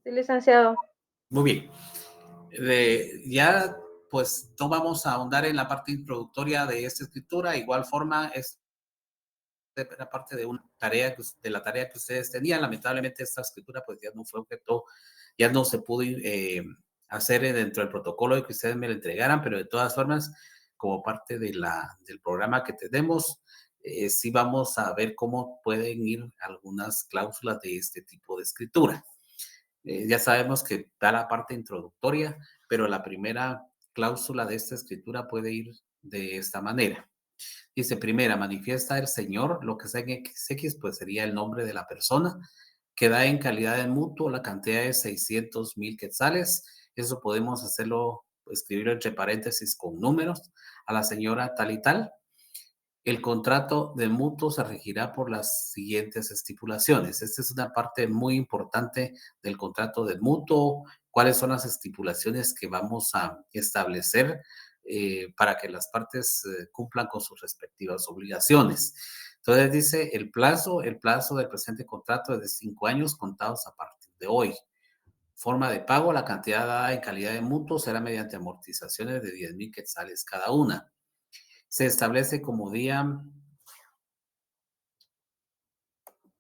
Sí, licenciado. Muy bien. Ya, pues, no vamos a ahondar en la parte introductoria de esta escritura. Igual forma, es era parte de una tarea, de la tarea que ustedes tenían. Lamentablemente, esta escritura, pues, ya no fue objeto, ya no se pudo hacer dentro del protocolo de que ustedes me lo entregaran, pero de todas formas, como parte de del programa que tenemos, sí vamos a ver cómo pueden ir algunas cláusulas de este tipo de escritura. Ya sabemos que está la parte introductoria, pero la primera cláusula de esta escritura puede ir de esta manera. Dice, primera, manifiesta el Señor, lo que sea en XX, pues sería el nombre de la persona, que da en calidad de mutuo la cantidad de 600,000 quetzales. Eso podemos hacerlo, escribirlo entre paréntesis con números, a la señora tal y tal. El contrato de mutuo se regirá por las siguientes estipulaciones. Esta es una parte muy importante del contrato de mutuo. ¿Cuáles son las estipulaciones que vamos a establecer para que las partes cumplan con sus respectivas obligaciones? Entonces dice el plazo del presente contrato es de 5 años contados a partir de hoy. Forma de pago, la cantidad dada en calidad de mutuo será mediante amortizaciones de 10,000 quetzales cada una. Se establece como día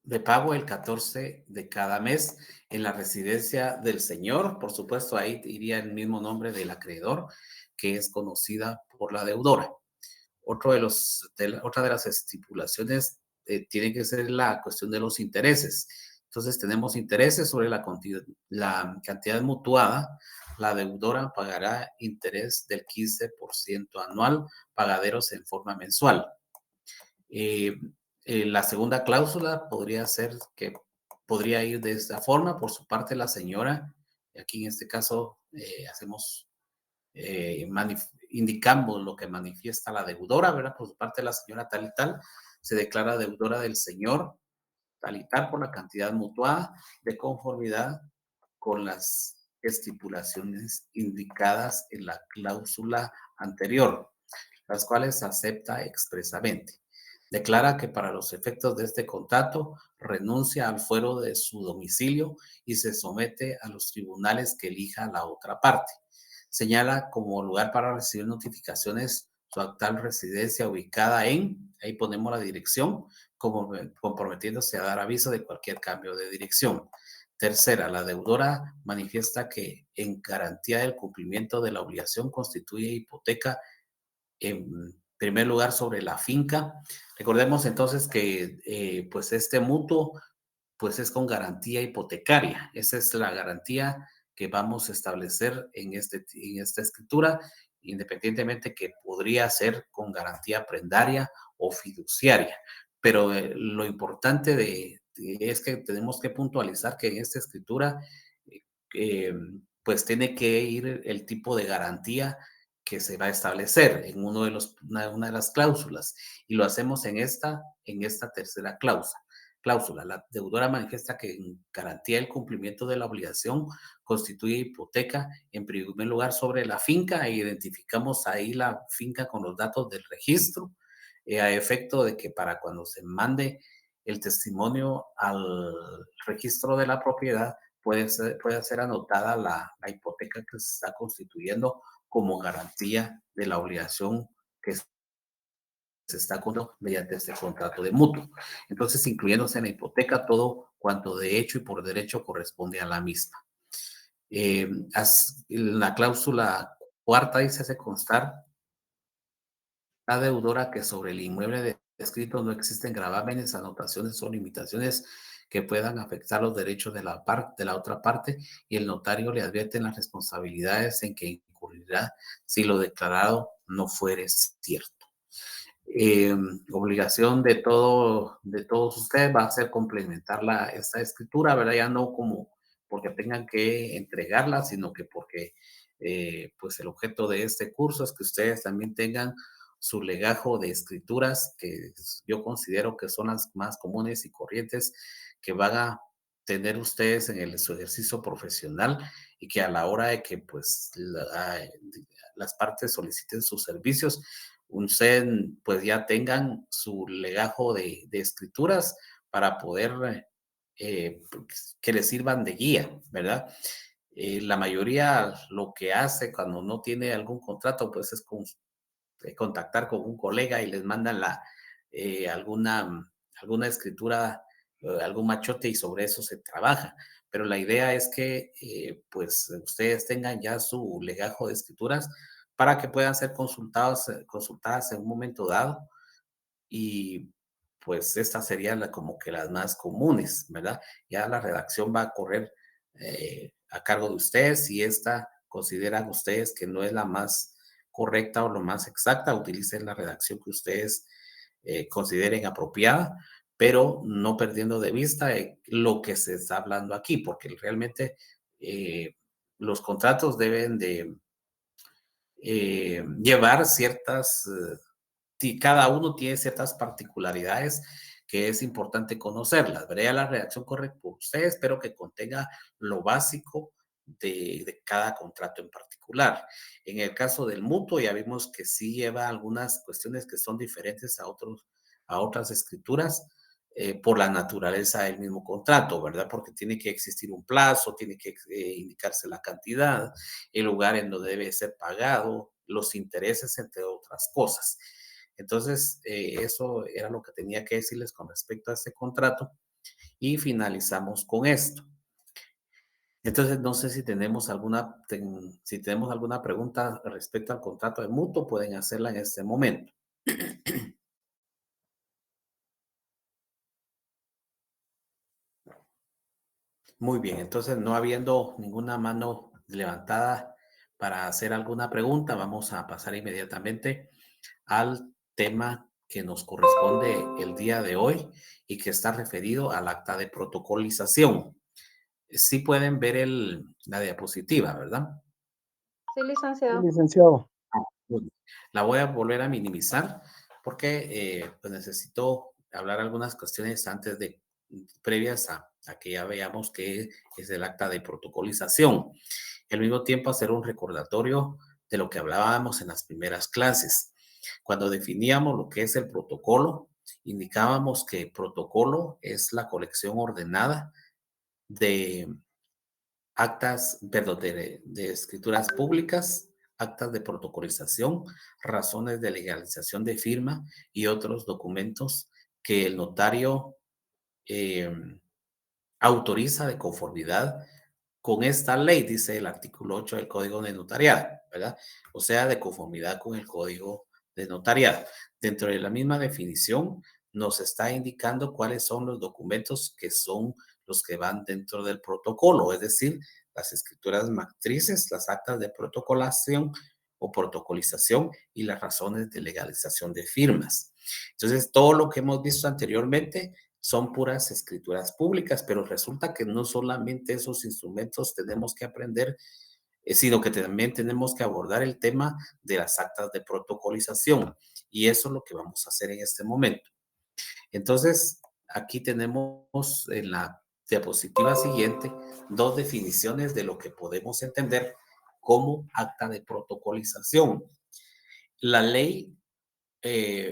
de pago el 14 de cada mes en la residencia del señor. Por supuesto, ahí iría el mismo nombre del acreedor, que es conocida por la deudora. Otra de las estipulaciones tiene que ser la cuestión de los intereses. Entonces, tenemos intereses sobre la cantidad mutuada. La deudora pagará interés del 15% anual, pagaderos en forma mensual. Eh, la segunda cláusula podría ser que podría ir de esta forma. Por su parte, la señora, aquí en este caso indicamos lo que manifiesta la deudora, ¿verdad? Por su parte, la señora tal y tal se declara deudora del señor tal y tal por la cantidad mutuada de conformidad con las estipulaciones indicadas en la cláusula anterior, las cuales acepta expresamente. Declara que para los efectos de este contrato renuncia al fuero de su domicilio y se somete a los tribunales que elija la otra parte. Señala como lugar para recibir notificaciones su actual residencia ubicada ahí ponemos la dirección, como comprometiéndose a dar aviso de cualquier cambio de dirección. Tercera, la deudora manifiesta que en garantía del cumplimiento de la obligación constituye hipoteca en primer lugar sobre la finca. Recordemos entonces que pues este mutuo pues es con garantía hipotecaria. Esa es la garantía que vamos a establecer en esta escritura, independientemente que podría ser con garantía prendaria o fiduciaria. Pero lo importante es que tenemos que puntualizar que en esta escritura eh, pues tiene que ir el tipo de garantía que se va a establecer en una de las cláusulas, y lo hacemos en esta tercera cláusula. La deudora manifiesta que en garantía del cumplimiento de la obligación constituye hipoteca en primer lugar sobre la finca, e identificamos ahí la finca con los datos del registro, a efecto de que para cuando se mande el testimonio al registro de la propiedad puede ser anotada la hipoteca que se está constituyendo como garantía de la obligación que se está cumpliendo mediante este contrato de mutuo. Entonces, incluyéndose en la hipoteca todo cuanto de hecho y por derecho corresponde a la misma. La cláusula cuarta dice hace constar la deudora que sobre el inmueble descrito no existen gravámenes, anotaciones o limitaciones que puedan afectar los derechos de la otra parte, y el notario le advierte las responsabilidades en que incurrirá si lo declarado no fuere cierto. Obligación de todos ustedes va a ser complementar esta escritura, ¿verdad? Ya no como porque tengan que entregarla, sino que porque pues el objeto de este curso es que ustedes también tengan su legajo de escrituras, que yo considero que son las más comunes y corrientes que van a tener ustedes en su ejercicio profesional, y que a la hora de que pues las partes soliciten sus servicios, usted pues ya tengan su legajo de escrituras para poder que le sirvan de guía, ¿verdad? La mayoría lo que hace cuando no tiene algún contrato, pues es contactar con un colega y les mandan alguna escritura, algún machote y sobre eso se trabaja. Pero la idea es que pues ustedes tengan ya su legajo de escrituras para que puedan ser consultadas en un momento dado y pues estas serían como que las más comunes, ¿verdad? Ya la redacción va a correr a cargo de ustedes. Si esta consideran ustedes que no es la más correcta o lo más exacta, utilicen la redacción que ustedes consideren apropiada, pero no perdiendo de vista lo que se está hablando aquí, porque realmente los contratos deben de llevar cada uno tiene ciertas particularidades que es importante conocerlas. Veré la redacción correcta por ustedes, pero que contenga lo básico de cada contrato en particular. En el caso del mutuo, ya vimos que sí lleva algunas cuestiones que son diferentes a otras escrituras por la naturaleza del mismo contrato, ¿verdad? Porque tiene que existir un plazo, tiene que indicarse la cantidad, el lugar en donde debe ser pagado, los intereses, entre otras cosas. Entonces, eso era lo que tenía que decirles con respecto a este contrato y finalizamos con esto. Entonces, no sé si si tenemos alguna pregunta respecto al contrato de mutuo, pueden hacerla en este momento. Muy bien, entonces no habiendo ninguna mano levantada para hacer alguna pregunta, vamos a pasar inmediatamente al tema que nos corresponde el día de hoy y que está referido al acta de protocolización. Sí pueden ver la diapositiva, ¿verdad? Sí, Sí, licenciado. licenciado. Muy bien. La voy a volver a minimizar porque pues necesito hablar algunas cuestiones previas a que ya veamos qué es el acta de protocolización. Y al mismo tiempo hacer un recordatorio de lo que hablábamos en las primeras clases. Cuando definíamos lo que es el protocolo, indicábamos que protocolo es la colección ordenada de actas, perdón, de escrituras públicas, actas de protocolización, razones de legalización de firma y otros documentos que el notario eh, autoriza de conformidad con esta ley, dice el artículo 8 del Código de Notariado, ¿verdad? O sea, de conformidad con el Código de Notariado. Dentro de la misma definición, nos está indicando cuáles son los documentos que son los que van dentro del protocolo, es decir, las escrituras matrices, las actas de protocolación o protocolización y las razones de legalización de firmas. Entonces, todo lo que hemos visto anteriormente son puras escrituras públicas, pero resulta que no solamente esos instrumentos tenemos que aprender, sino que también tenemos que abordar el tema de las actas de protocolización. Y eso es lo que vamos a hacer en este momento. Entonces, aquí tenemos en la diapositiva siguiente dos definiciones de lo que podemos entender como acta de protocolización. La ley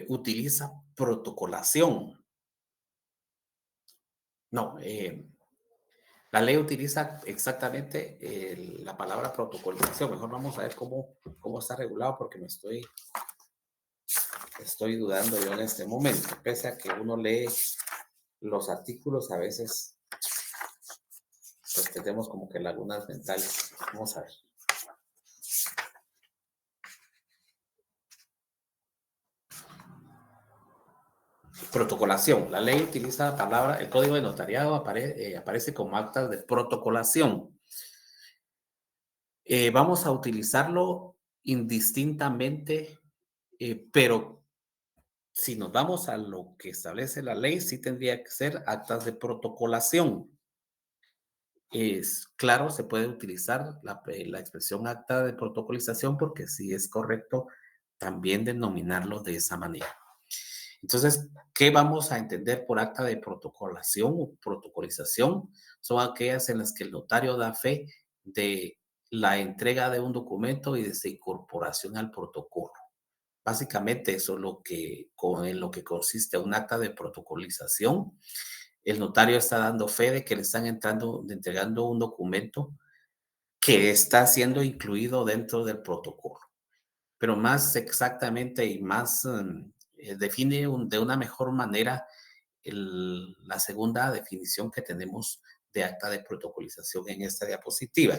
utiliza protocolación. No, la ley utiliza exactamente la palabra protocolización. Mejor vamos a ver cómo está regulado porque estoy dudando yo en este momento. Pese a que uno lee los artículos, a veces pues tenemos como que lagunas mentales. Vamos a ver. Protocolación. La ley utiliza la palabra, el código de notariado aparece como actas de protocolación. Vamos a utilizarlo indistintamente, pero si nos vamos a lo que establece la ley, sí tendría que ser actas de protocolación. Es claro, se puede utilizar la expresión acta de protocolización porque sí es correcto también denominarlo de esa manera. Entonces, ¿qué vamos a entender por acta de protocolación o protocolización? Son aquellas en las que el notario da fe de la entrega de un documento y de su incorporación al protocolo. Básicamente eso es en lo que consiste un acta de protocolización. el notario está dando fe de que le están entregando un documento que está siendo incluido dentro del protocolo. Pero más exactamente y más define de una mejor manera la segunda definición que tenemos de acta de protocolización en esta diapositiva.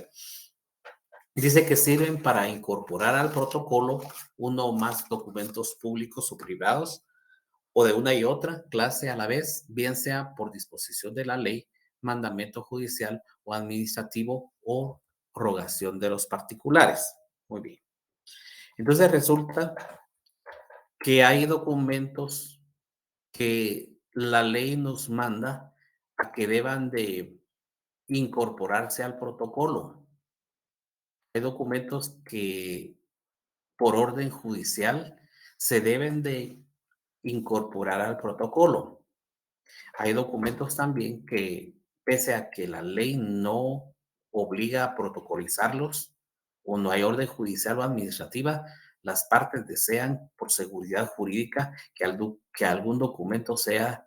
Dice que sirven para incorporar al protocolo uno o más documentos públicos o privados o de una y otra clase a la vez, bien sea por disposición de la ley, mandamiento judicial o administrativo o rogación de los particulares. Muy bien. Entonces resulta que hay documentos que la ley nos manda a que deban de incorporarse al protocolo. Hay documentos que por orden judicial se deben de incorporar al protocolo. Hay documentos también que, pese a que la ley no obliga a protocolizarlos o no hay orden judicial o administrativa, las partes desean, por seguridad jurídica, que algún documento sea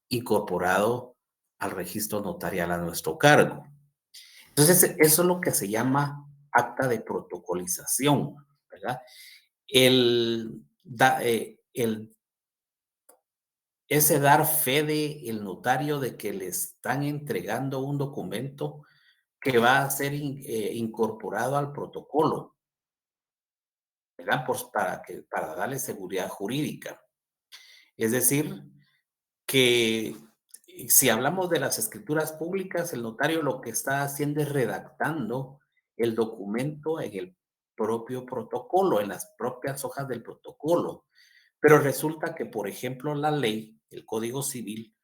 incorporado al registro notarial a nuestro cargo. Entonces, eso es lo que se llama acta de protocolización, ¿verdad? El ese dar fe del notario de que le están entregando un documento que va a ser incorporado al protocolo, ¿verdad? Pues para darle seguridad jurídica. Es decir, que si hablamos de las escrituras públicas, el notario lo que está haciendo es redactando el documento en el propio protocolo, en las propias hojas del protocolo. Pero resulta que, por ejemplo, la ley, el Código Civil,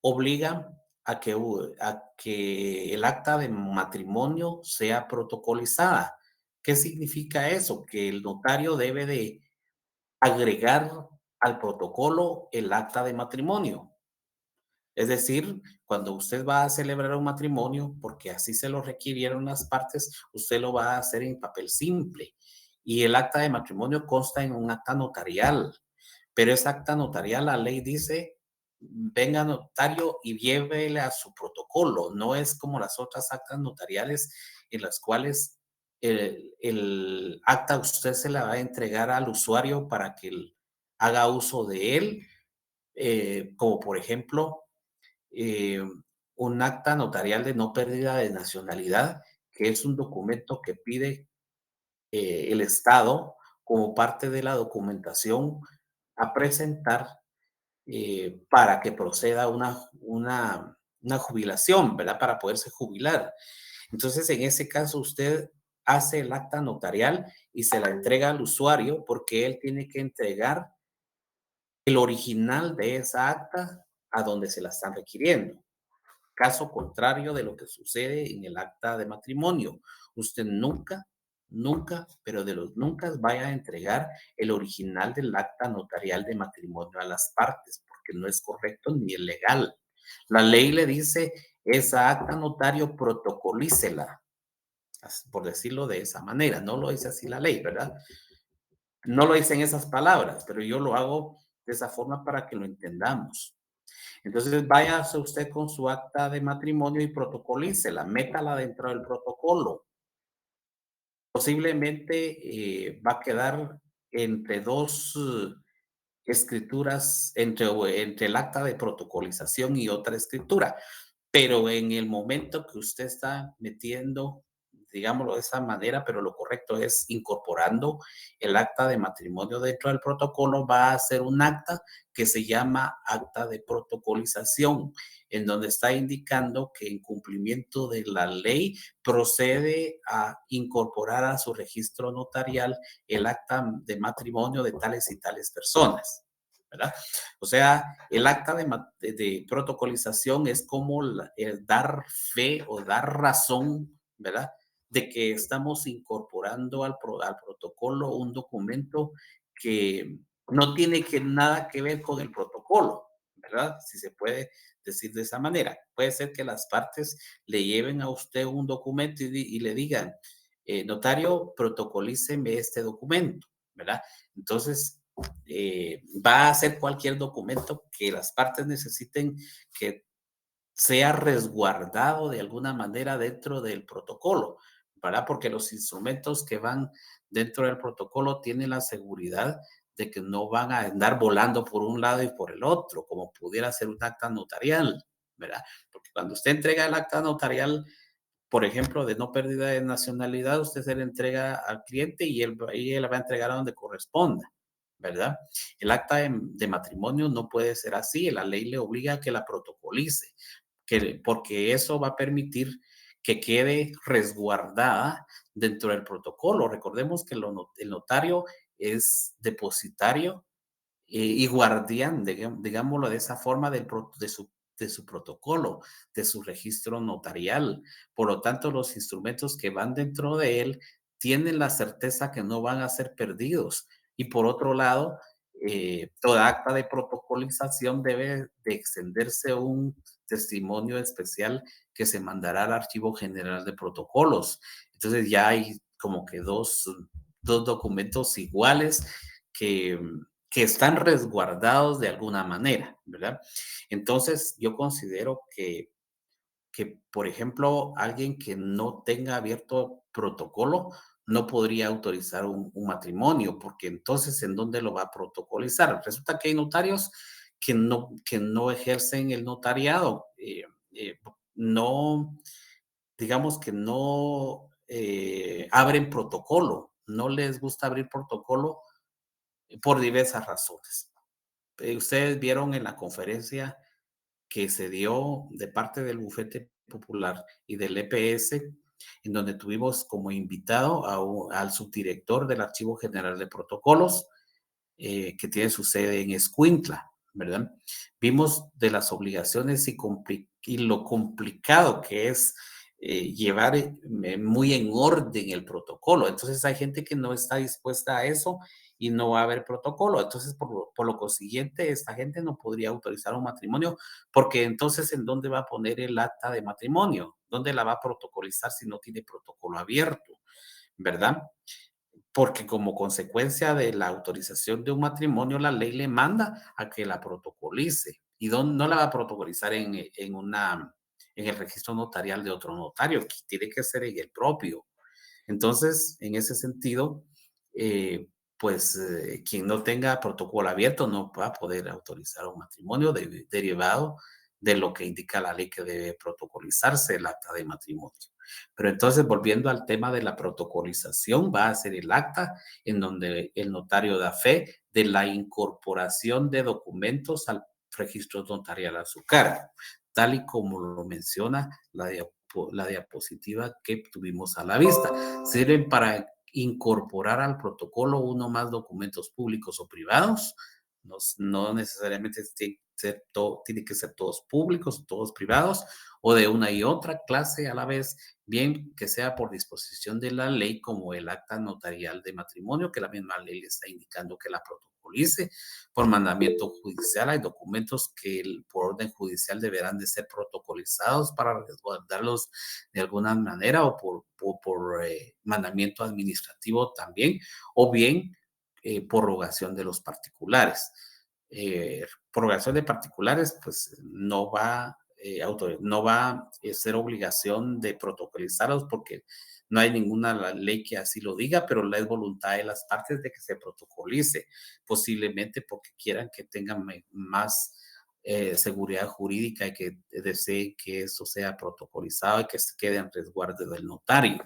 obliga a que el acta de matrimonio sea protocolizada. ¿Qué significa eso? Que el notario debe de agregar al protocolo el acta de matrimonio. Es decir, cuando usted va a celebrar un matrimonio, porque así se lo requirieron las partes, usted lo va a hacer en papel simple. Y el acta de matrimonio consta en un acta notarial. Pero esa acta notarial, la ley dice, venga notario y llévele a su protocolo. No es como las otras actas notariales en las cuales el acta usted se la va a entregar al usuario para que él haga uso de él, como por ejemplo eh, un acta notarial de no pérdida de nacionalidad, que es un documento que pide el Estado como parte de la documentación a presentar para que proceda una jubilación, ¿verdad? Para poderse jubilar. Entonces, en ese caso, usted hace el acta notarial y se la entrega al usuario porque él tiene que entregar el original de esa acta a donde se la están requiriendo. Caso contrario de lo que sucede en el acta de matrimonio. Usted nunca, nunca, pero de los nunca vaya a entregar el original del acta notarial de matrimonio a las partes, porque no es correcto ni es legal. La ley le dice, esa acta notario protocolícela, por decirlo de esa manera. No lo dice así la ley, ¿verdad? No lo dice en esas palabras, pero yo lo hago de esa forma para que lo entendamos. Entonces, váyase usted con su acta de matrimonio y protocolícela, métala dentro del protocolo. Posiblemente va a quedar entre dos escrituras, entre el acta de protocolización y otra escritura. Pero en el momento que usted está metiendo, digámoslo de esa manera, pero lo correcto es incorporando el acta de matrimonio dentro del protocolo, va a ser un acta que se llama acta de protocolización, en donde está indicando que en cumplimiento de la ley procede a incorporar a su registro notarial el acta de matrimonio de tales y tales personas, ¿verdad? O sea, el acta de protocolización es como el dar fe o dar razón, ¿verdad? De que estamos incorporando al protocolo un documento que no tiene nada que ver con el protocolo, ¿verdad? Si se puede decir de esa manera. Puede ser que las partes le lleven a usted un documento y le digan, notario, protocolíceme este documento, ¿verdad? Entonces, va a ser cualquier documento que las partes necesiten que sea resguardado de alguna manera dentro del protocolo, ¿verdad? Porque los instrumentos que van dentro del protocolo tienen la seguridad de que no van a andar volando por un lado y por el otro, como pudiera ser un acta notarial, ¿verdad? Porque cuando usted entrega el acta notarial, por ejemplo, de no pérdida de nacionalidad, usted se le entrega al cliente y él la va a entregar a donde corresponda, ¿verdad? El acta de matrimonio no puede ser así, la ley le obliga a que la protocolice, porque eso va a permitir que quede resguardada dentro del protocolo. Recordemos que el notario es depositario y guardián, digámoslo de esa forma, de su protocolo, de su registro notarial. Por lo tanto, los instrumentos que van dentro de él tienen la certeza que no van a ser perdidos. Y por otro lado, toda acta de protocolización debe de extenderse un testimonio especial que se mandará al Archivo General de Protocolos. Entonces ya hay como que dos documentos iguales que, que están resguardados de alguna manera, ¿verdad? Entonces, yo considero que, por ejemplo, alguien que no tenga abierto protocolo no podría autorizar un matrimonio, porque entonces, ¿en dónde lo va a protocolizar? Resulta que hay notarios que no ejercen el notariado, eh, no, digamos que no abren protocolo, no les gusta abrir protocolo por diversas razones. Ustedes vieron en la conferencia que se dio de parte del Bufete Popular y del EPS, en donde tuvimos como invitado al subdirector del Archivo General de Protocolos, que tiene su sede en Escuintla, ¿verdad? Vimos de las obligaciones y lo complicado que es llevar muy en orden el protocolo. Entonces hay gente que no está dispuesta a eso y no va a haber protocolo. Entonces, por lo consiguiente, esta gente no podría autorizar un matrimonio porque entonces, ¿en dónde va a poner el acta de matrimonio? ¿Dónde la va a protocolizar si no tiene protocolo abierto? ¿Verdad? Porque como consecuencia de la autorización de un matrimonio, la ley le manda a que la protocolice. Y no la va a protocolizar en el registro notarial de otro notario, que tiene que ser en el propio. Entonces, en ese sentido, quien no tenga protocolo abierto no va a poder autorizar un matrimonio derivado de lo que indica la ley que debe protocolizarse el acta de matrimonio. Pero entonces, volviendo al tema de la protocolización, va a ser el acta en donde el notario da fe de la incorporación de documentos al registro notarial a su cargo, tal y como lo menciona la diapositiva que tuvimos a la vista. Sirven para incorporar al protocolo uno más documentos públicos o privados. No necesariamente tiene que ser todos públicos, todos privados, o de una y otra clase a la vez, bien que sea por disposición de la ley, como el acta notarial de matrimonio, que la misma ley le está indicando que la protocolice. Por mandamiento judicial hay documentos que por orden judicial deberán de ser protocolizados para resguardarlos de alguna manera o por mandamiento administrativo también, o bien prorrogación de los particulares. Prorrogación de particulares, pues no va a ser obligación de protocolizarlos porque no hay ninguna ley que así lo diga, pero la es voluntad de las partes de que se protocolice, posiblemente porque quieran que tengan más seguridad jurídica y que deseen que eso sea protocolizado y que se quede en resguardo del notario.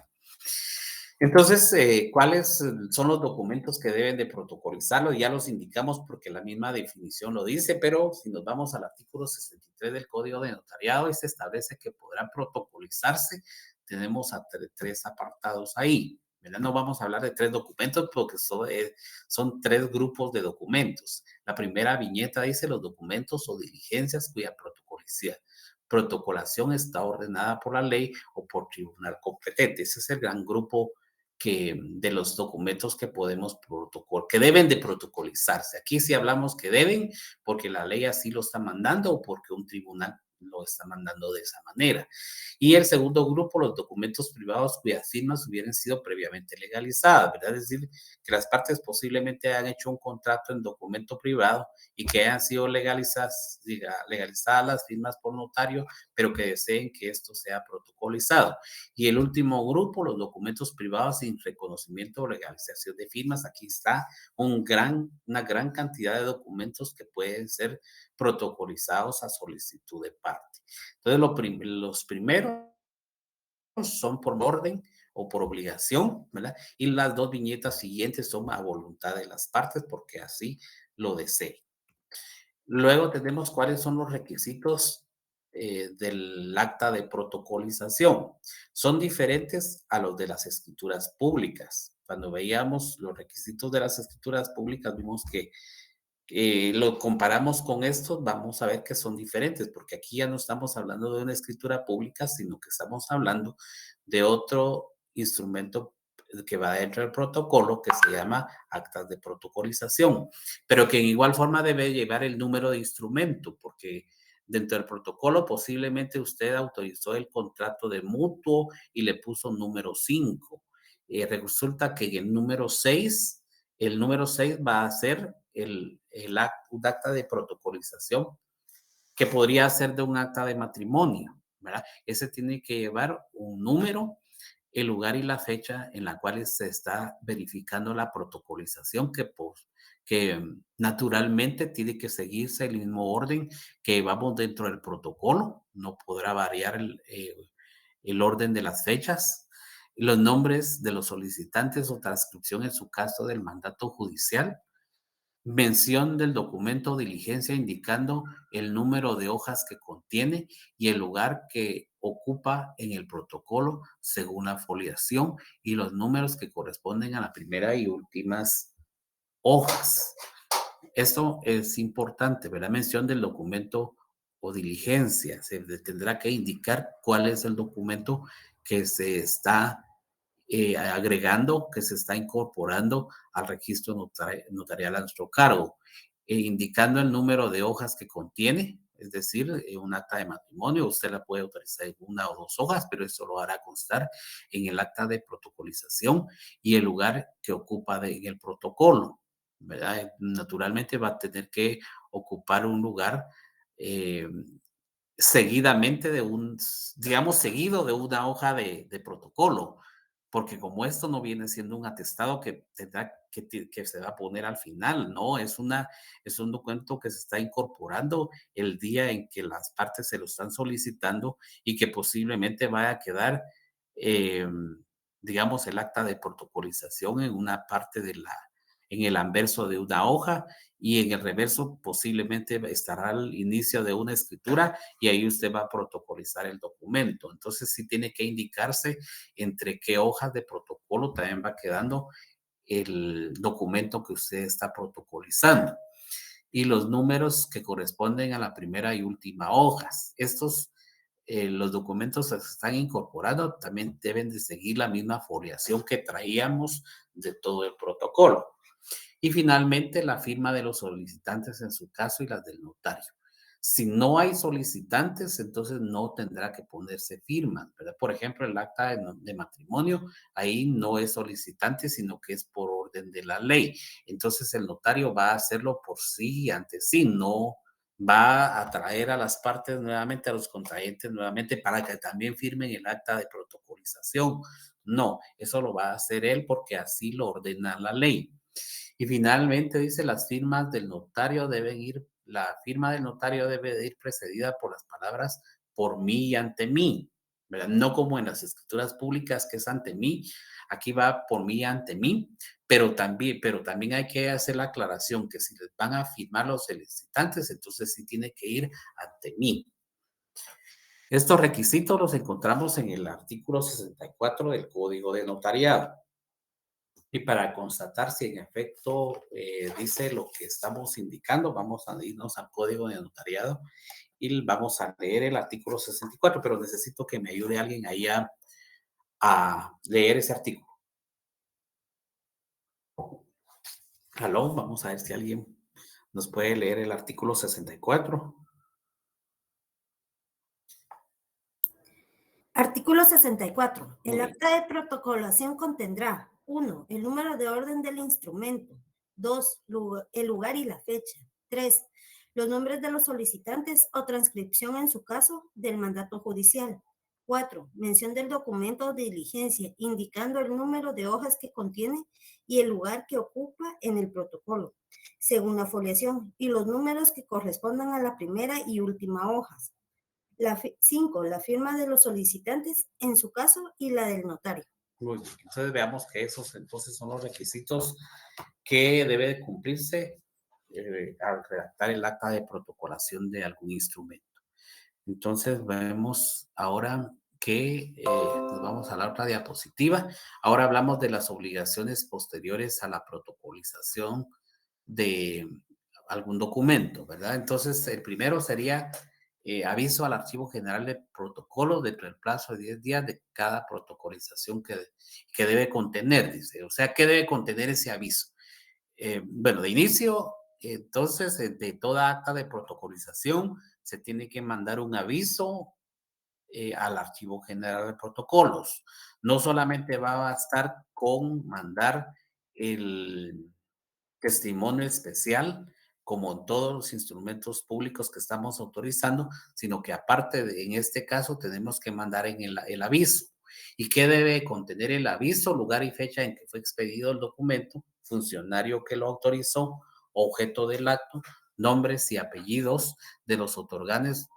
Entonces, ¿cuáles son los documentos que deben de protocolizarlo? Ya los indicamos porque la misma definición lo dice, pero si nos vamos al artículo 63 del Código de Notariado, y se establece que podrán protocolizarse. Tenemos a tres apartados ahí, ¿verdad? No vamos a hablar de tres documentos porque son tres grupos de documentos. La primera viñeta dice los documentos o diligencias cuya protocolación está ordenada por la ley o por tribunal competente. Ese es el gran grupo de los documentos que deben de protocolizarse. Aquí sí hablamos que deben, porque la ley así lo está mandando o porque un tribunal lo está mandando de esa manera. Y el segundo grupo, los documentos privados cuyas firmas hubieran sido previamente legalizadas, ¿verdad? Es decir, que las partes posiblemente han hecho un contrato en documento privado y que hayan sido legalizadas las firmas por notario, pero que deseen que esto sea protocolizado. Y el último grupo, los documentos privados sin reconocimiento o legalización de firmas. Aquí está una gran cantidad de documentos que pueden ser protocolizados a solicitud de parte. Entonces, los primeros son por orden o por obligación, ¿verdad? Y las dos viñetas siguientes son a voluntad de las partes porque así lo deseen. Luego tenemos cuáles son los requisitos del acta de protocolización. Son diferentes a los de las escrituras públicas. Cuando veíamos los requisitos de las escrituras públicas, vimos que lo comparamos con estos, vamos a ver que son diferentes, porque aquí ya no estamos hablando de una escritura pública, sino que estamos hablando de otro instrumento que va dentro del protocolo que se llama actas de protocolización, pero que en igual forma debe llevar el número de instrumento, porque dentro del protocolo posiblemente usted autorizó el contrato de mutuo y le puso número 5. Resulta que el número 6 va a ser un acta de protocolización que podría ser de un acta de matrimonio, ¿verdad? Ese tiene que llevar un número, el lugar y la fecha en la cual se está verificando la protocolización que naturalmente tiene que seguirse el mismo orden que vamos dentro del protocolo, no podrá variar el orden de las fechas, los nombres de los solicitantes o transcripción en su caso del mandato judicial, mención del documento o diligencia indicando el número de hojas que contiene y el lugar que ocupa en el protocolo según la foliación y los números que corresponden a la primera y últimas hojas. Esto es importante, ¿verdad? Mención del documento o diligencia. Se tendrá que indicar cuál es el documento que se está agregando, que se está incorporando al registro notarial a nuestro cargo, indicando el número de hojas que contiene, es decir, un acta de matrimonio. Usted la puede autorizar en una o dos hojas, pero eso lo hará constar en el acta de protocolización y el lugar que ocupa en el protocolo, ¿verdad? Naturalmente va a tener que ocupar un lugar eh, seguidamente digamos, seguido de una hoja de protocolo, porque como esto no viene siendo un atestado que tendrá que se va a poner al final, no, es un documento que se está incorporando el día en que las partes se lo están solicitando y que posiblemente vaya a quedar, eh, digamos, el acta de protocolización en una parte en el anverso de una hoja y en el reverso posiblemente estará al inicio de una escritura y ahí usted va a protocolizar el documento. Entonces sí tiene que indicarse entre qué hojas de protocolo también va quedando el documento que usted está protocolizando y los números que corresponden a la primera y última hojas. Los documentos que se están incorporando también deben de seguir la misma foliación que traíamos de todo el protocolo. Y finalmente, la firma de los solicitantes en su caso y las del notario. Si no hay solicitantes, entonces no tendrá que ponerse firma, ¿verdad? Por ejemplo, el acta de matrimonio, ahí no es solicitante, sino que es por orden de la ley. Entonces, el notario va a hacerlo por sí y ante sí, no va a traer a las partes nuevamente, a los contrayentes nuevamente, para que también firmen el acta de protocolización. No, eso lo va a hacer él porque así lo ordena la ley. Y finalmente dice, la firma del notario debe de ir precedida por las palabras por mí y ante mí, ¿verdad? No como en las escrituras públicas que es ante mí, aquí va por mí y ante mí, pero también hay que hacer la aclaración que si les van a firmar los solicitantes, entonces sí tiene que ir ante mí. Estos requisitos los encontramos en el artículo 64 del Código de Notariado. Y para constatar si en efecto dice lo que estamos indicando, vamos a irnos al Código de Notariado y vamos a leer el artículo 64, pero necesito que me ayude alguien ahí a leer ese artículo. Aló, vamos a ver si alguien nos puede leer el artículo 64. Artículo 64. Muy El bien. acta de protocolación contendrá: 1. El número de orden del instrumento. 2. El lugar y la fecha. 3. Los nombres de los solicitantes o transcripción, en su caso, del mandato judicial. 4. Mención del documento o diligencia, indicando el número de hojas que contiene y el lugar que ocupa en el protocolo, según la foliación, y los números que correspondan a la primera y última hojas. 5. La firma de los solicitantes, en su caso, y la del notario. Muy bien. Entonces veamos que esos entonces son los requisitos que debe de cumplirse al redactar el acta de protocolación de algún instrumento. Entonces vemos ahora que nos vamos a la otra diapositiva. Ahora hablamos de las obligaciones posteriores a la protocolización de algún documento, ¿verdad? Entonces, el primero sería aviso al Archivo General de Protocolos dentro del plazo de 10 días de cada protocolización que debe contener, dice. O sea, ¿qué debe contener ese aviso? Bueno, de inicio, entonces, de toda acta de protocolización se tiene que mandar un aviso al Archivo General de Protocolos. No solamente va a bastar con mandar el testimonio especial, como en todos los instrumentos públicos que estamos autorizando, sino que aparte en este caso tenemos que mandar en el aviso. ¿Y qué debe contener el aviso? Lugar y fecha en que fue expedido el documento, funcionario que lo autorizó, objeto del acto, nombres y apellidos de los otorgantes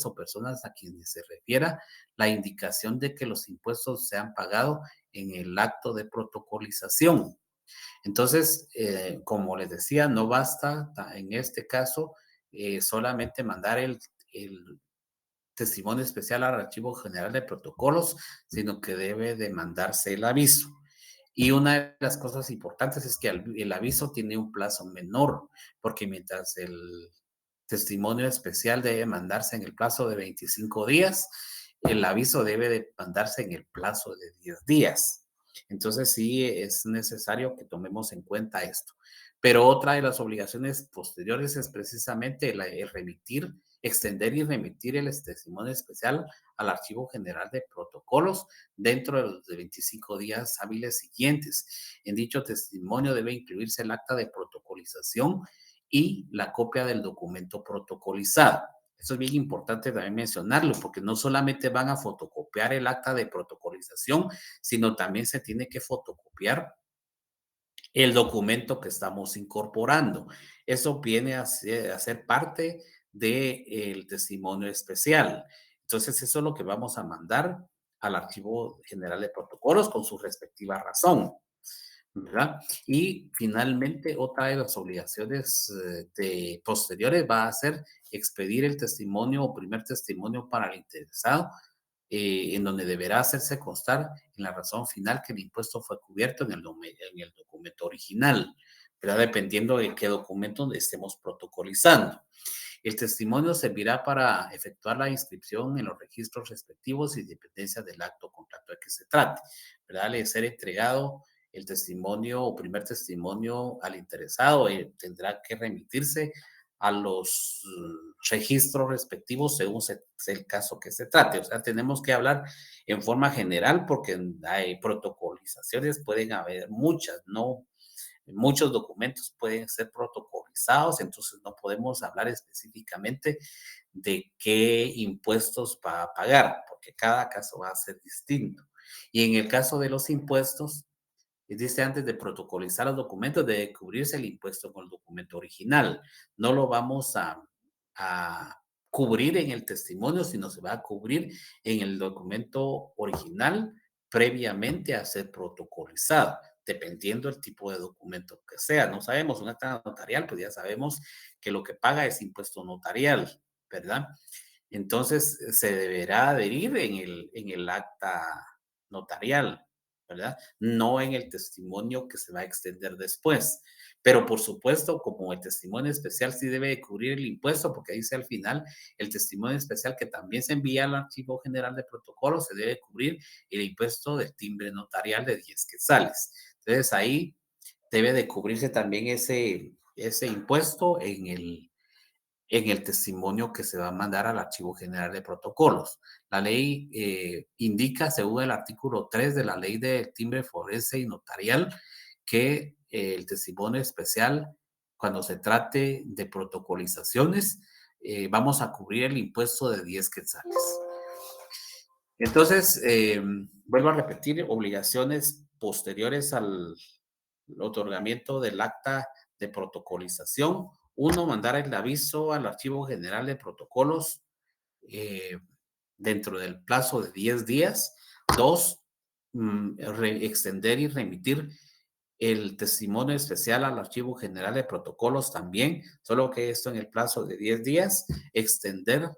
o personas a quienes se refiera, la indicación de que los impuestos se han pagado en el acto de protocolización. Entonces, como les decía, no basta en este caso solamente mandar el testimonio especial al Archivo General de Protocolos, sino que debe de mandarse el aviso. Y una de las cosas importantes es que el aviso tiene un plazo menor, porque mientras el testimonio especial debe mandarse en el plazo de 25 días, el aviso debe de mandarse en el plazo de 10 días. Entonces sí es necesario que tomemos en cuenta esto. Pero otra de las obligaciones posteriores es precisamente el remitir, extender y remitir el testimonio especial al Archivo General de Protocolos dentro de los 25 días hábiles siguientes. En dicho testimonio debe incluirse el acta de protocolización y la copia del documento protocolizado. Eso es bien importante también mencionarlo, porque no solamente van a fotocopiar el acta de protocolización, sino también se tiene que fotocopiar el documento que estamos incorporando. Eso viene a ser parte del testimonio especial. Entonces, eso es lo que vamos a mandar al Archivo General de Protocolos con su respectiva razón, ¿verdad? Y finalmente, otra de las obligaciones posteriores va a ser expedir el testimonio o primer testimonio para el interesado, en donde deberá hacerse constar en la razón final que el impuesto fue cubierto en el documento original, ¿verdad? Dependiendo de qué documento estemos protocolizando. El testimonio servirá para efectuar la inscripción en los registros respectivos y dependencias del acto contractual que se trate, ¿verdad? Al ser entregado el testimonio o primer testimonio al interesado, tendrá que remitirse a los registros respectivos según el caso que se trate. O sea, tenemos que hablar en forma general porque hay protocolizaciones, pueden haber muchas, ¿no? Muchos documentos pueden ser protocolizados, entonces no podemos hablar específicamente de qué impuestos va a pagar, porque cada caso va a ser distinto. Y en el caso de los impuestos, dice antes de protocolizar los documentos, debe cubrirse el impuesto con el documento original. No lo vamos a cubrir en el testimonio, sino se va a cubrir en el documento original previamente a ser protocolizado, dependiendo del tipo de documento que sea. No sabemos, un acta notarial, pues ya sabemos que lo que paga es impuesto notarial, ¿verdad? Entonces, se deberá adherir en el acta notarial, ¿verdad? No en el testimonio que se va a extender después. Pero por supuesto, como el testimonio especial sí debe cubrir el impuesto, porque dice al final, el testimonio especial que también se envía al Archivo General de Protocolos se debe cubrir el impuesto del timbre notarial de 10 quetzales. Entonces ahí debe de cubrirse también ese impuesto en el testimonio que se va a mandar al Archivo General de Protocolos. La ley indica, según el artículo 3 de la ley de timbre forense y notarial, que el testimonio especial, cuando se trate de protocolizaciones, vamos a cubrir el impuesto de 10 quetzales. Entonces, vuelvo a repetir, obligaciones posteriores al otorgamiento del acta de protocolización. Uno, mandar el aviso al Archivo General de Protocolos dentro del plazo de 10 días. Dos, extender y remitir el testimonio especial al Archivo General de Protocolos también, solo que esto en el plazo de 10 días, extender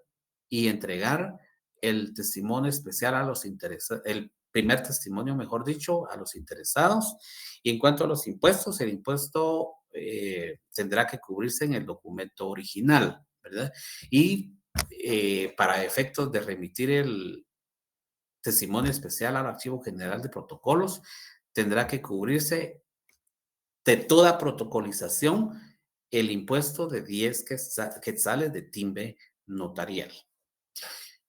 y entregar el testimonio especial a los interesados, el primer testimonio, mejor dicho, a los interesados. Y en cuanto a los impuestos, el impuesto tendrá que cubrirse en el documento original, ¿verdad? Y para efectos de remitir el testimonio especial al Archivo General de Protocolos, tendrá que cubrirse de toda protocolización el impuesto de 10 quetzales de timbre notarial.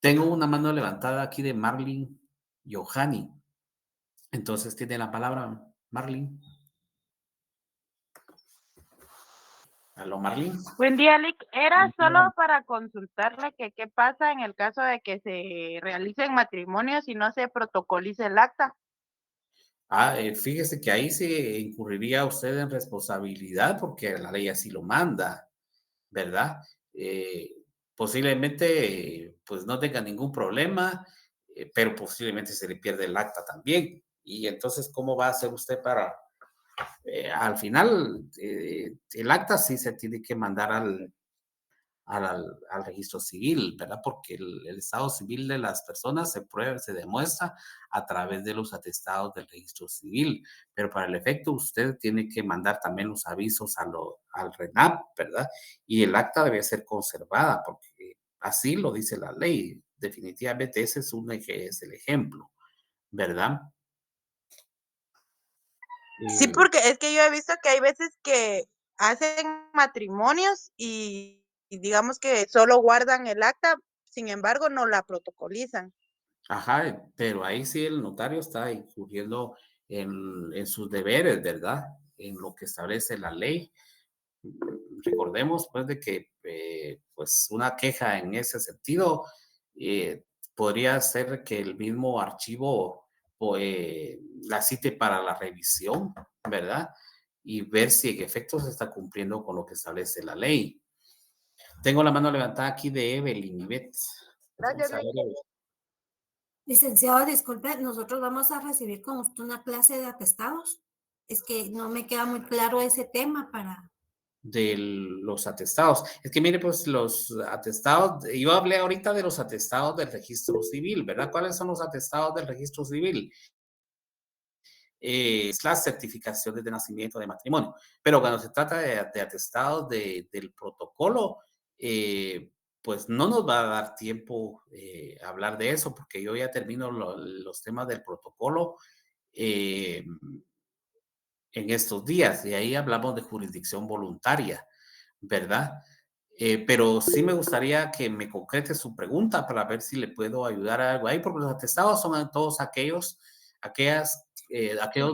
Tengo una mano levantada aquí de Marlene Johanny. Entonces tiene la palabra Marlene. ¿Aló, Marlene? Buen día, Lick. Era solo para consultarle que qué pasa en el caso de que se realicen matrimonios y no se protocolice el acta. Fíjese que ahí se incurriría usted en responsabilidad porque la ley así lo manda, ¿verdad? Posiblemente pues no tenga ningún problema, pero posiblemente se le pierde el acta también. Y entonces, ¿cómo va a hacer usted para, al final, el acta sí se tiene que mandar al registro civil, ¿verdad? Porque el estado civil de las personas se prueba, se demuestra a través de los atestados del registro civil, pero para el efecto usted tiene que mandar también los avisos al RENAP, ¿verdad? Y el acta debe ser conservada, porque así lo dice la ley. Definitivamente ese es el ejemplo, ¿verdad? Sí, porque es que yo he visto que hay veces que hacen matrimonios y digamos que solo guardan el acta, sin embargo, no la protocolizan. Ajá, pero ahí sí el notario está incurriendo en sus deberes, ¿verdad? En lo que establece la ley. Recordemos, pues, de que, pues, una queja en ese sentido eh, podría ser que el mismo archivo la cite para la revisión, ¿verdad? Y ver si en efecto se está cumpliendo con lo que establece la ley. Tengo la mano levantada aquí de Evelyn Ivette. Gracias, Vamos a ver, Lick. Evelyn. Licenciado, disculpe, nosotros vamos a recibir con usted una clase de atestados. Es que no me queda muy claro ese tema para... De los atestados. Es que mire, pues los atestados, yo hablé ahorita de los atestados del registro civil, ¿verdad? ¿Cuáles son los atestados del registro civil? Es las certificaciones de nacimiento de matrimonio. Pero cuando se trata de atestados del protocolo, pues no nos va a dar tiempo hablar de eso, porque yo ya termino los temas del protocolo en estos días, y ahí hablamos de jurisdicción voluntaria, ¿verdad? Pero sí me gustaría que me concrete su pregunta para ver si le puedo ayudar a algo ahí, porque los atestados son todos aquellos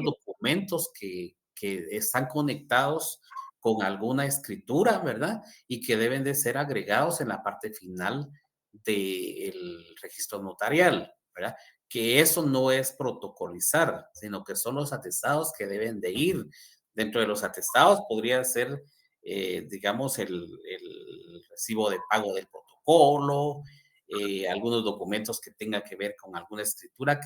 documentos que están conectados con alguna escritura, ¿verdad? Y que deben de ser agregados en la parte final del registro notarial, ¿verdad? Que eso no es protocolizar, sino que son los atestados que deben de ir. Dentro de los atestados podría ser digamos, el recibo de pago del protocolo, algunos documentos que tengan que ver con alguna escritura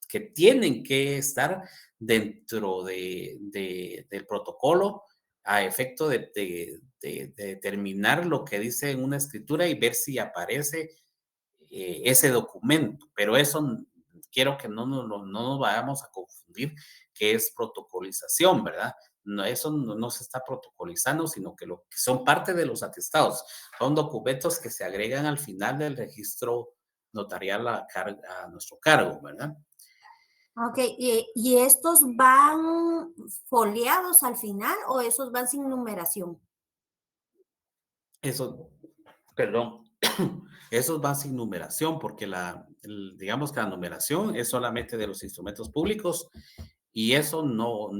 que tienen que estar dentro del protocolo a efecto de determinar lo que dice en una escritura y ver si aparece ese documento. Pero eso quiero que no nos vayamos a confundir que es protocolización, ¿verdad? No, eso no se está protocolizando, sino que lo que son parte de los atestados. Son documentos que se agregan al final del registro notarial a nuestro cargo, ¿verdad? Ok, ¿y estos van foliados al final o esos van sin numeración? Eso, perdón. Esos van sin numeración, porque digamos que la numeración es solamente de los instrumentos públicos y eso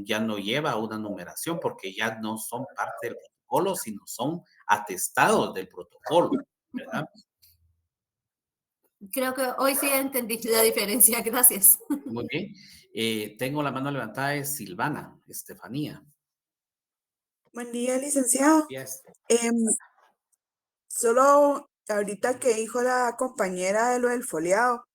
ya no lleva a una numeración porque ya no son parte del protocolo, sino son atestados del protocolo, ¿verdad? Creo que hoy sí entendí la diferencia. Gracias. Muy bien. Tengo la mano levantada de Silvana Estefanía. Buen día, licenciado. Yes. Solo ahorita que dijo la compañera de lo del foliado,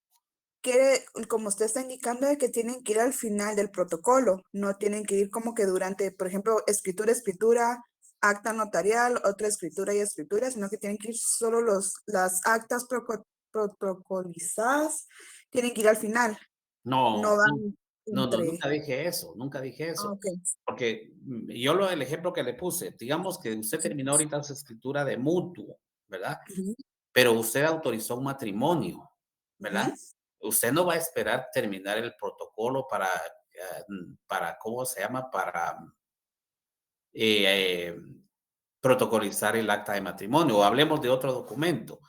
como usted está indicando, de que tienen que ir al final del protocolo, no tienen que ir como que durante, por ejemplo, escritura, acta notarial, otra escritura y escritura, sino que tienen que ir solo las actas protocolizadas, tienen que ir al final, no No, van entre. nunca dije eso, nunca dije eso. Ok. Porque yo el ejemplo que le puse, digamos que usted terminó ahorita su escritura de mutuo, ¿verdad? Ujú, Pero usted autorizó un matrimonio, ¿verdad? ujú, Usted no va a esperar terminar el protocolo ¿cómo se llama? Para eh, protocolizar el acta de matrimonio, o hablemos de otro documento. ok.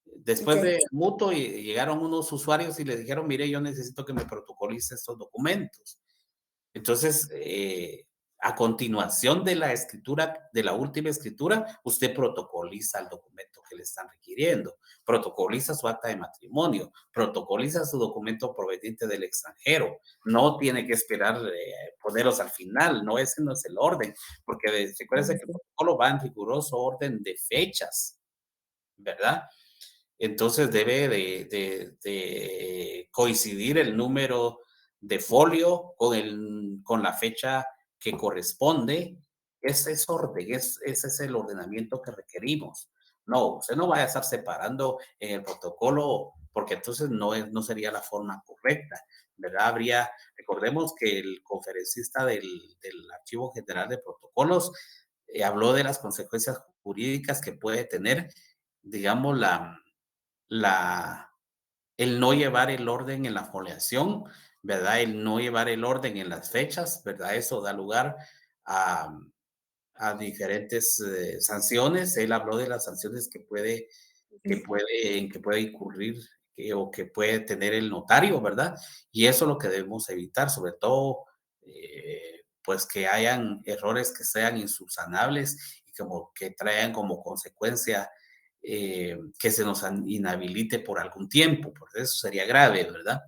Después de mutuo llegaron unos usuarios y le dijeron, mire, yo necesito que me protocolice estos documentos. Entonces, a continuación de la escritura, de la última escritura, usted protocoliza el documento que le están requiriendo, protocoliza su acta de matrimonio, protocoliza su documento proveniente del extranjero. No tiene que esperar ponerlos al final, no, ese no es el orden, porque recuérdense que el protocolo va en riguroso orden de fechas, ¿verdad? Entonces debe de coincidir el número de folio con la fecha que corresponde. Ese es orden, ese es el ordenamiento que requerimos. No, usted no vaya a estar separando en el protocolo porque entonces no sería la forma correcta, ¿verdad? Recordemos que el conferencista del Archivo General de Protocolos habló de las consecuencias jurídicas que puede tener, digamos, el no llevar el orden en la foliación, ¿verdad? El no llevar el orden en las fechas, ¿verdad? Eso da lugar a, a diferentes sanciones. Él habló de las sanciones en que puede incurrir o que puede tener el notario, ¿verdad? Y eso es lo que debemos evitar, sobre todo, pues que hayan errores que sean insubsanables y como que traigan como consecuencia que se nos inhabilite por algún tiempo, porque eso sería grave, ¿verdad?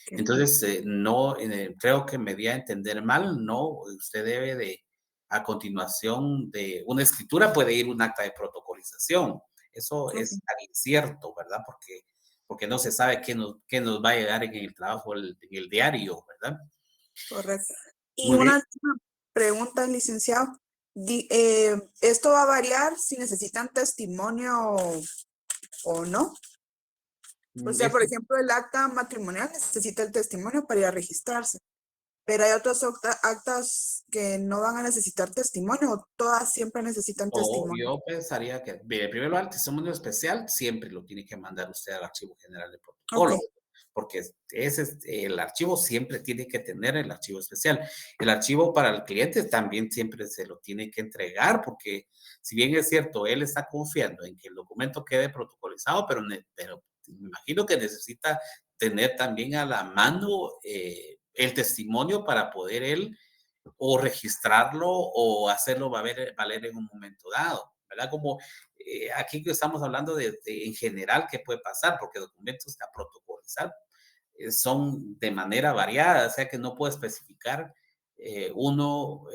Entonces, no, creo que me di a entender mal, no, usted debe a continuación de una escritura puede ir un acta de protocolización. Eso es incierto, ¿verdad? Porque no se sabe qué nos va a llegar en el trabajo, en el diario, ¿verdad? Correcto. Y Muy bien. una última pregunta, licenciado. ¿Esto va a variar si necesitan testimonio o no? O sea, por ejemplo, el acta matrimonial necesita el testimonio para ir a registrarse, pero hay otras actas que no van a necesitar testimonio, o todas siempre necesitan testimonio. Yo pensaría que, mire, primero el testimonio especial siempre lo tiene que mandar usted al Archivo General de Protocolo, porque el archivo siempre tiene que tener el archivo especial. El archivo para el cliente también siempre se lo tiene que entregar, porque si bien es cierto, él está confiando en que el documento quede protocolizado, pero me imagino que necesita tener también a la mano el testimonio para poder él o registrarlo o hacerlo valer en un momento dado, ¿verdad? Como aquí que estamos hablando en general qué puede pasar, porque documentos a protocolizar son de manera variada, o sea que no puedo especificar uno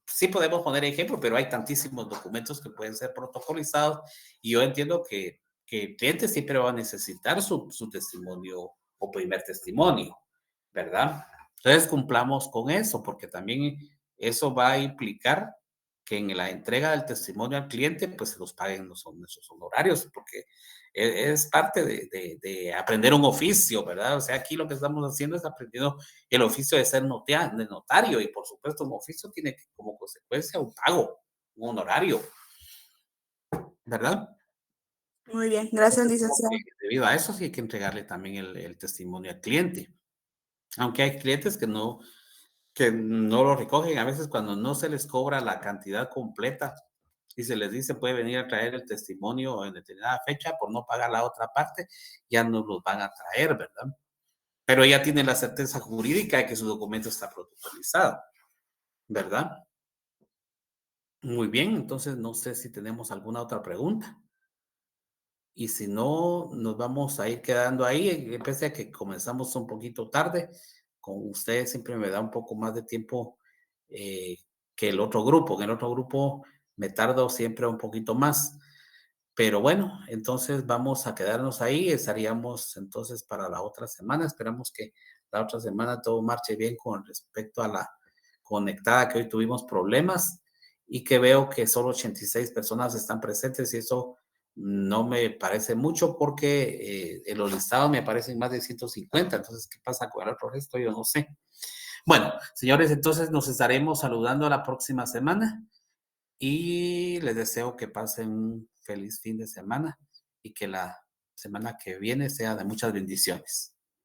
sí podemos poner ejemplo, pero hay tantísimos documentos que pueden ser protocolizados y yo entiendo que el cliente siempre va a necesitar su testimonio o primer testimonio, ¿verdad? Entonces cumplamos con eso, porque también eso va a implicar que en la entrega del testimonio al cliente, pues se los paguen nuestros honorarios, porque es parte de aprender un oficio, ¿verdad? O sea, aquí lo que estamos haciendo es aprendiendo el oficio de ser de notario y por supuesto un oficio tiene como consecuencia un pago, un honorario, ¿verdad? Muy bien, gracias, Entonces, licenciado. debido a eso sí hay que entregarle también el testimonio al cliente, aunque hay clientes que no lo recogen a veces cuando no se les cobra la cantidad completa Si se les dice puede venir a traer el testimonio en determinada fecha por no pagar la otra parte, ya no los van a traer, ¿verdad? Pero ella tiene la certeza jurídica de que su documento está protocolizado, ¿verdad? Muy bien, entonces no sé si tenemos alguna otra pregunta. Y si no, nos vamos a ir quedando ahí, pese a que comenzamos un poquito tarde. Con ustedes siempre me da un poco más de tiempo que el otro grupo. En el otro grupo me tardo siempre un poquito más. Pero bueno, entonces vamos a quedarnos ahí. Estaríamos entonces para la otra semana. Esperamos que la otra semana todo marche bien con respecto a la conectada, que hoy tuvimos problemas y que veo que solo 86 personas están presentes y eso no me parece mucho porque en los listados me aparecen más de 150. Entonces, ¿qué pasa con el otro resto? Yo no sé. Bueno, señores, entonces nos estaremos saludando la próxima semana y les deseo que pasen un feliz fin de semana y que la semana que viene sea de muchas bendiciones.